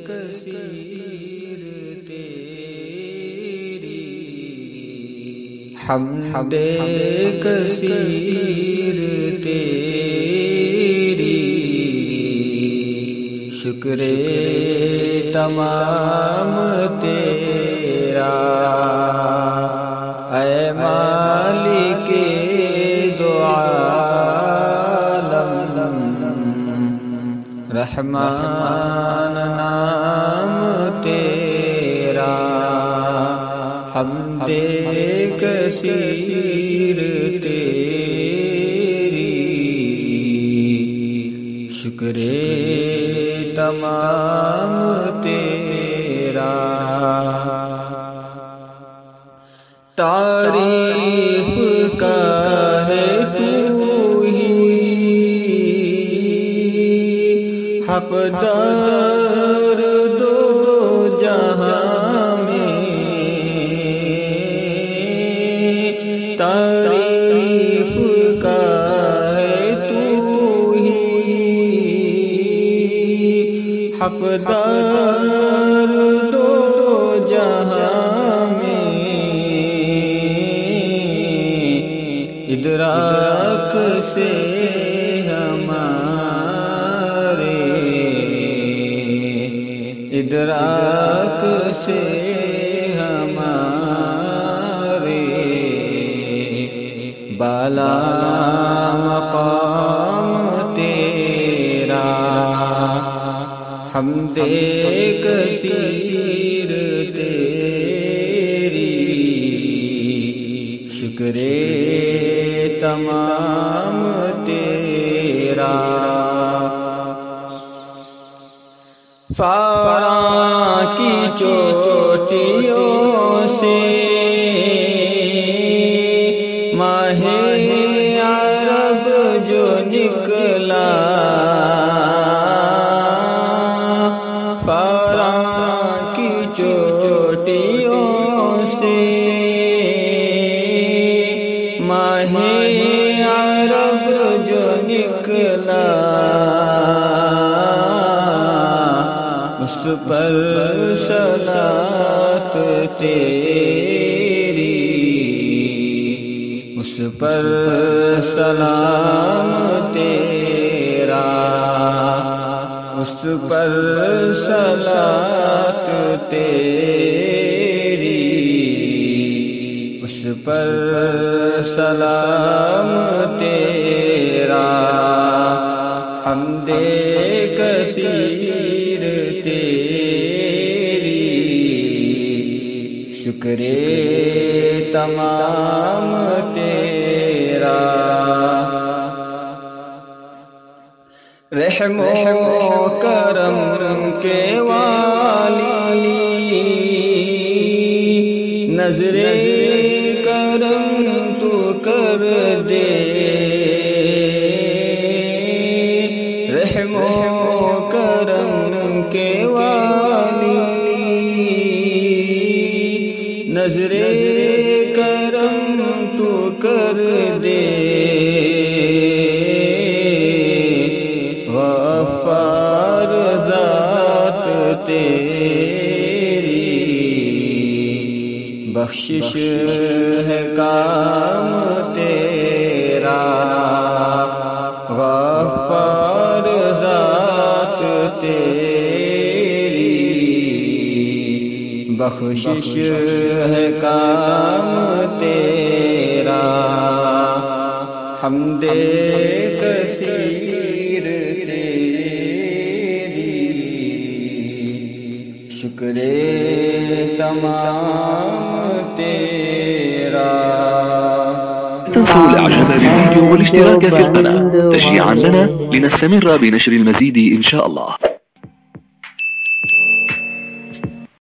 کثیر تیری، حمد کثیر تیری، شکر تمام تیرا، اے مالک دو عالم، رحمان نام تیرا، حمد کثیر تیری، شکر تمام تیرا، تعریف کا ہے تو ہی حقدار دو جہاں میں، تعریف کا ہے تو ہی حقدار دو جہاں میں، ادراک سے ہمارے، ادراک سے ہمارے، بالا مقام تیرا، حمد کثیر تیری، شکر تمام تیرا، فاراں کی چوٹیوں سے ماہ عرب جو نکلا، فاراں کی چوٹیوں سے ماہ عرب جو نکلا، اس پر صلاۃ تیری، اس پر سلام تیرا، اس پر صلاۃ تیری، اس پر سلام تیرا، حمد کثیر تیری، شکر تمام تیرا، رحم و کرم کے والی، نظر کرم تو کر دے، رحم و کرم کے والی، نظر کرم تو کر دے، غفار ذات تیری، بخشش ہے کام تیرا، غفار ذات تیری، بخشش ہے کام تیرا، حمد کثیر تیری، شکر تمام تیرا. تنسوا الاعجاب بالفيديو والاشتراك في القناة تشجيعا لنا لنستمر بنشر المزيد ان شاء الله.